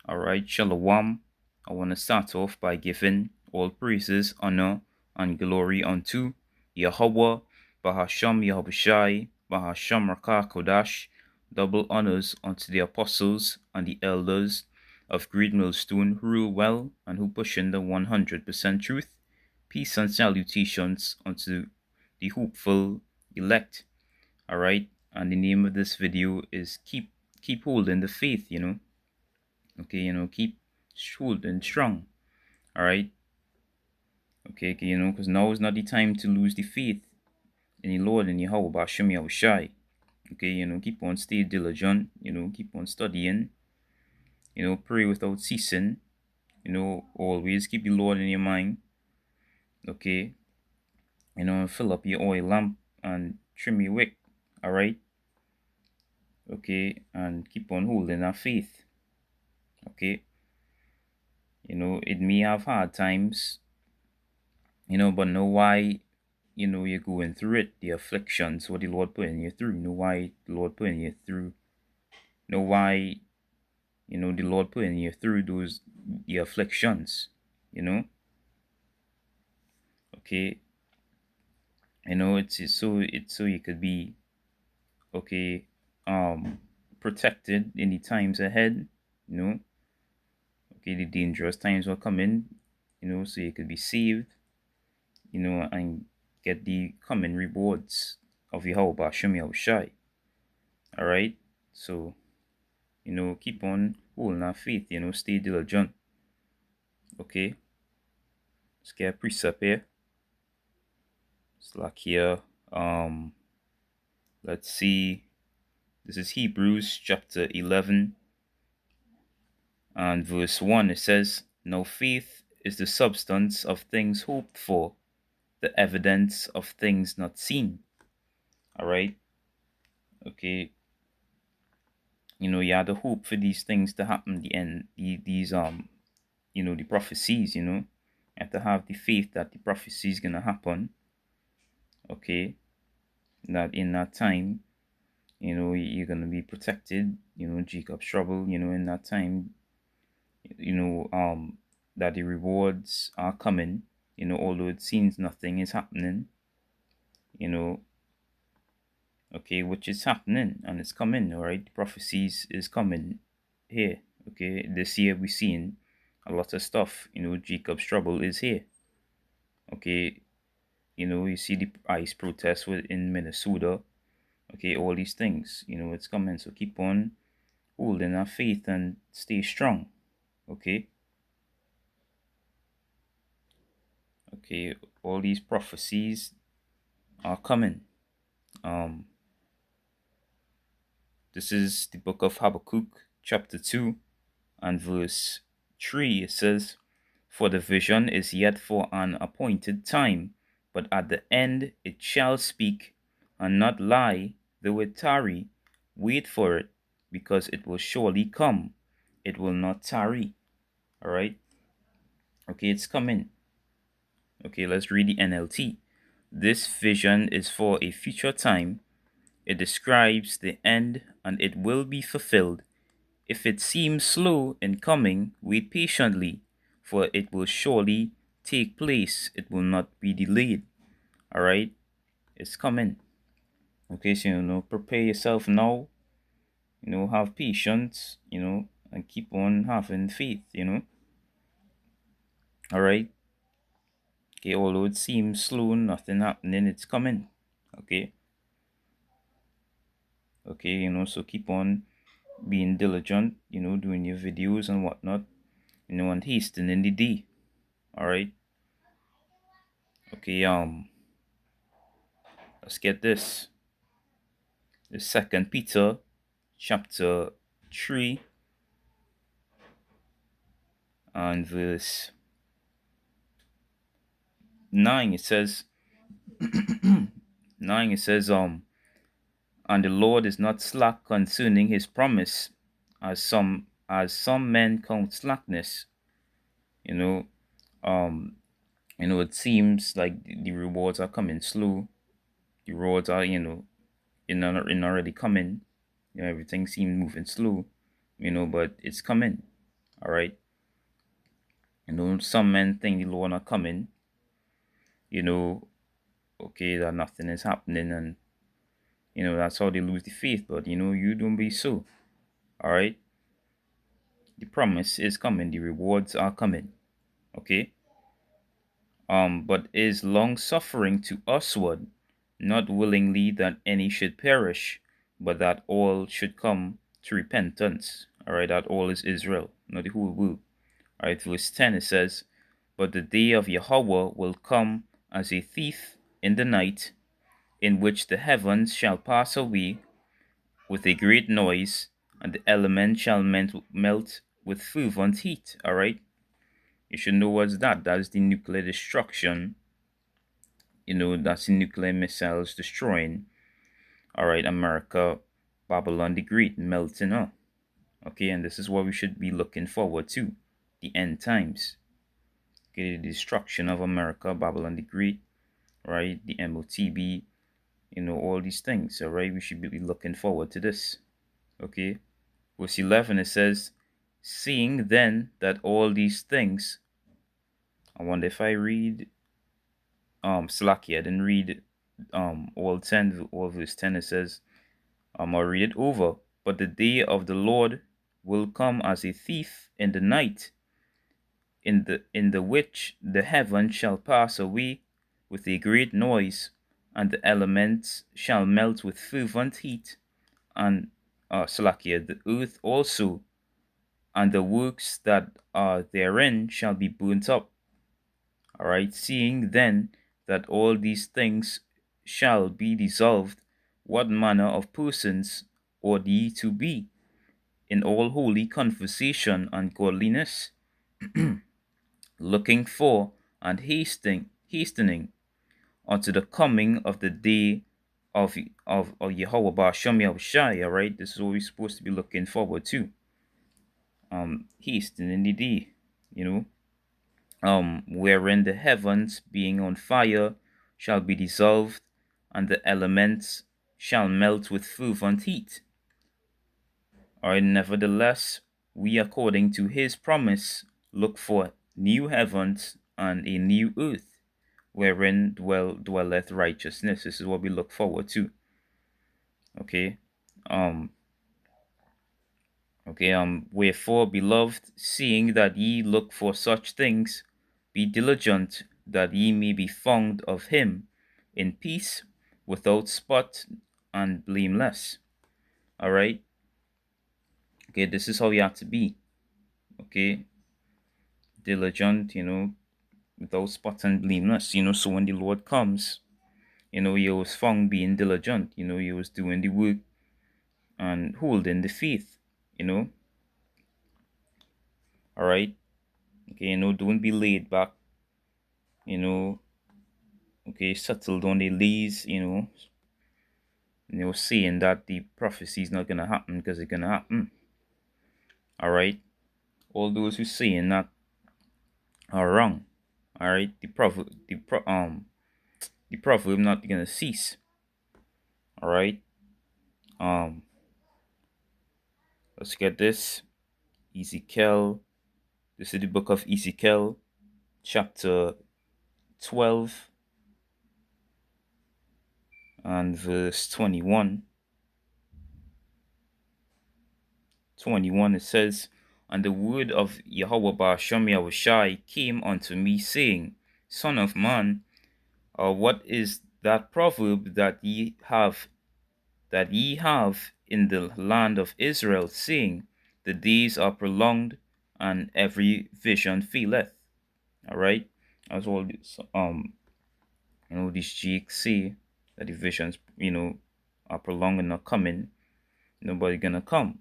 Alright, Shalom. I want to start off by giving all praises, honor, and glory unto Yahweh, Bahasham Yahushai, Bahasham Rakah Kodash, double honors unto the apostles and the elders of Great Millstone who rule well and who push in the 100% truth. Peace and salutations unto the hopeful elect. Alright, and the name of this video is keep holding the faith, Okay, keep holding strong. Alright. Okay, because now is not the time to lose the faith in the Lord and Yahweh Bashem Yahushai. Okay, keep on stay diligent, keep on studying, pray without ceasing, always keep the Lord in your mind. Okay, fill up your oil lamp and trim your wick. Alright. Okay, and keep on holding that faith. Okay. It may have hard times, but know why, you're going through it, the afflictions, what the Lord putting you through. Know why the Lord putting you through. Know why, the Lord putting you through the afflictions, Okay. It's so you could be, okay, protected in the times ahead, Okay, the dangerous times will come in, so you could be saved, and get the coming rewards of Yahweh Hashem Yahushai. Alright? So, keep on holding our faith, stay diligent. Okay? Let's get a precept here. It's like here. Let's see. This is Hebrews chapter 11 and verse 1. It says, "Now faith is the substance of things hoped for, the evidence of things not seen." Alright? Okay. You have the hope for these things to happen, these the prophecies, you have to have the faith that the prophecy is gonna happen. Okay, that in that time, you're gonna be protected, Jacob's trouble, in that time, that the rewards are coming, although it seems nothing is happening, okay, which is happening and it's coming. All right, the prophecies is coming here. Okay, this year we're seeing a lot of stuff. Jacob's trouble is here. Okay, you see the ICE protests in Minnesota. Okay, all these things, it's coming. So keep on holding our faith and stay strong. Okay. Okay, all these prophecies are coming. This is the book of Habakkuk, chapter 2, and verse 3. It says, "For the vision is yet for an appointed time, but at the end it shall speak, and not lie, though it tarry. Wait for it, because it will surely come. It will not tarry." All right. Okay, it's coming. Okay, let's read the NLT. "This vision is for a future time. It describes the end, and it will be fulfilled. If it seems slow in coming, wait patiently, for it will surely take place. It will not be delayed." All right, it's coming. Okay, so prepare yourself now. Have patience. And keep on having faith. All right. Okay, although it seems slow, nothing happening, it's coming. Okay. Okay, so keep on being diligent. Doing your videos and whatnot. And hastening the day. All right. Okay. Let's get this. The 2 Peter chapter 3 and verse 9. It says 9, it says, "And the Lord is not slack concerning his promise, as some men count slackness." It seems like the rewards are coming slow. The rewards are, in already coming. Everything seems moving slow, but it's coming. All right. Some men think the Lord not coming. Okay, that nothing is happening, and that's how they lose the faith. But you don't be so. All right. The promise is coming. The rewards are coming. Okay. But is long suffering to usward, not willingly that any should perish, but that all should come to repentance. All right, that all is Israel, not the whole world. All right, verse 10 it says, but the day of Yahweh will come as a thief in the night, in which the heavens shall pass away with a great noise, and the elements shall melt with fervent heat. All right, you should know what's that. That is the nuclear destruction. That's the nuclear missiles destroying, all right, America, Babylon the Great melting up. Okay, and this is what we should be looking forward to, the end times. Okay, the destruction of America, Babylon the Great, right, the MOTB, all these things, all right, we should be looking forward to this. Okay, verse 11, it says, seeing then that all these things, I wonder if I read Slacky, I didn't read all verse 10. It says, I'll read it over. But the day of the Lord will come as a thief in the night, in the which the heaven shall pass away with a great noise, and the elements shall melt with fervent heat, and Salakia, the earth also, and the works that are therein shall be burnt up. All right, seeing then that all these things shall be dissolved, what manner of persons ought ye to be in all holy conversation and godliness, looking for and hastening unto the coming of the day of Yahweh Ba'ashem Yahushai. All right, this is what we're supposed to be looking forward to. Hastening the day, wherein the heavens being on fire shall be dissolved, and the elements shall melt with fervent heat. All right, nevertheless, we according to his promise look for new heavens and a new earth, wherein dwelleth righteousness. This is what we look forward to. Okay. Wherefore, beloved, seeing that ye look for such things, be diligent that ye may be found of him in peace, without spot and blameless. All right. Okay, this is how you have to be. Okay, diligent, without spot and blameless. So when the Lord comes, you was found being diligent. You was doing the work and holding the faith. All right. Okay, don't be laid back. Okay, settled on the lees. Saying that the prophecy is not gonna happen because it's gonna happen. All right. All those who saying that are wrong. All right. The proverb not gonna cease. All right. Let's get this. Ezekiel. This is the book of Ezekiel, chapter 12 and verse 21. 21, it says, and the word of Yahweh Ba'ashem Yahushai came unto me, saying, Son of man, what is that proverb that ye have in the land of Israel, saying, the days are prolonged, and every vision faileth. All right, that's all this, these Greeks say that the visions, are prolonged and not coming. Nobody gonna come.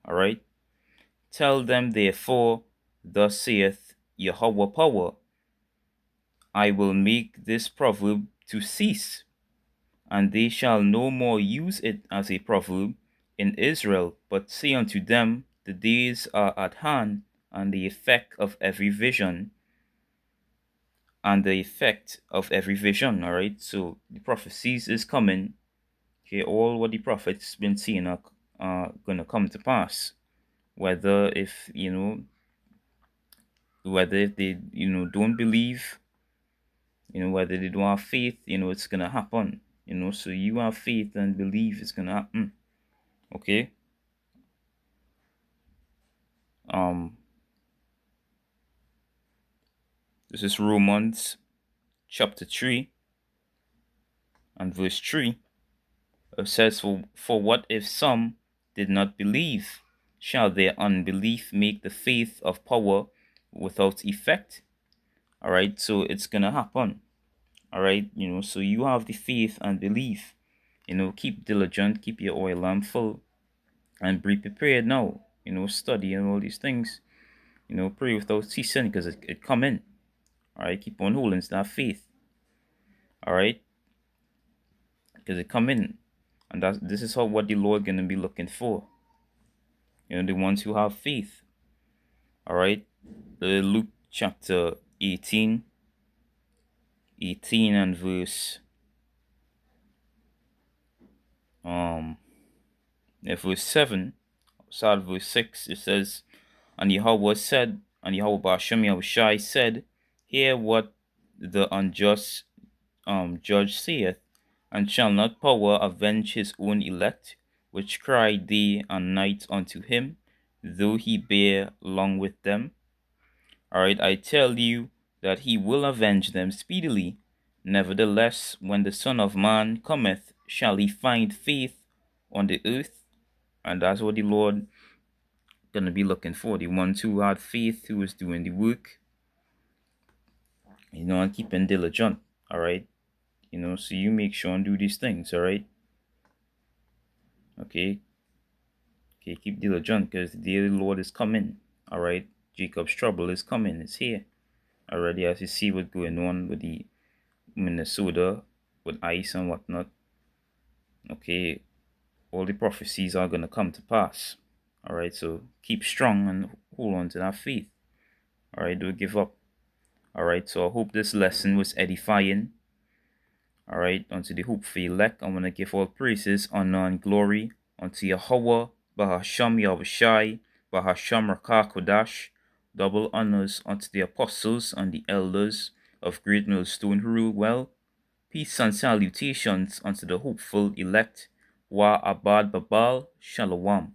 All right. Tell them therefore, thus saith Yahweh power, I will make this proverb to cease, and they shall no more use it as a proverb in Israel, but say unto them, the days are at hand, and the effect of every vision. All right, so the prophecies is coming. Okay, all what the prophets been saying are gonna come to pass. whether if whether if they don't believe, whether they don't have faith, it's gonna happen. So you have faith and believe it's gonna happen. Okay. This is Romans chapter 3 and verse 3. It says, for what if some did not believe? Shall their unbelief make the faith of power without effect? All right, so it's gonna happen. All right, so you have the faith and belief. Keep diligent, keep your oil lamp full, and be prepared now. Study and all these things. Pray without ceasing, because it come in. All right, keep on holding to that faith. All right, because it come in, and this is what the Lord gonna be looking for. The ones who have faith. All right, Luke chapter 18 and verse verse 7, start verse 6. It says, and Yahweh said, and Yahweh Ba'ashem Yahushai said, hear what the unjust judge saith, and shall not power avenge his own elect, which cry day and night unto him, though he bear long with them? All right, I tell you that he will avenge them speedily. Nevertheless, when the Son of Man cometh, shall he find faith on the earth? And that's what the Lord gonna be looking for. The ones who had faith, who was doing the work, and keeping diligent. All right, so you make sure and do these things. All right. Okay, keep diligent, because the day of the Lord is coming. All right, Jacob's trouble is coming. It's here already, as you see what's going on with the Minnesota, with ice and whatnot. Okay, all the prophecies are gonna come to pass. All right, so keep strong and hold on to that faith. All right, don't give up. All right, so I hope this lesson was edifying. All right, unto the hope for elect, I want to give all praises, honor, and glory unto Yahweh, Bahasham Yahushai, Bahasham Rakah Kodash. Double honors unto the apostles and the elders of Great Millstone who rule well. Peace and salutations unto the hopeful elect. Wa Abad Babal Shalom.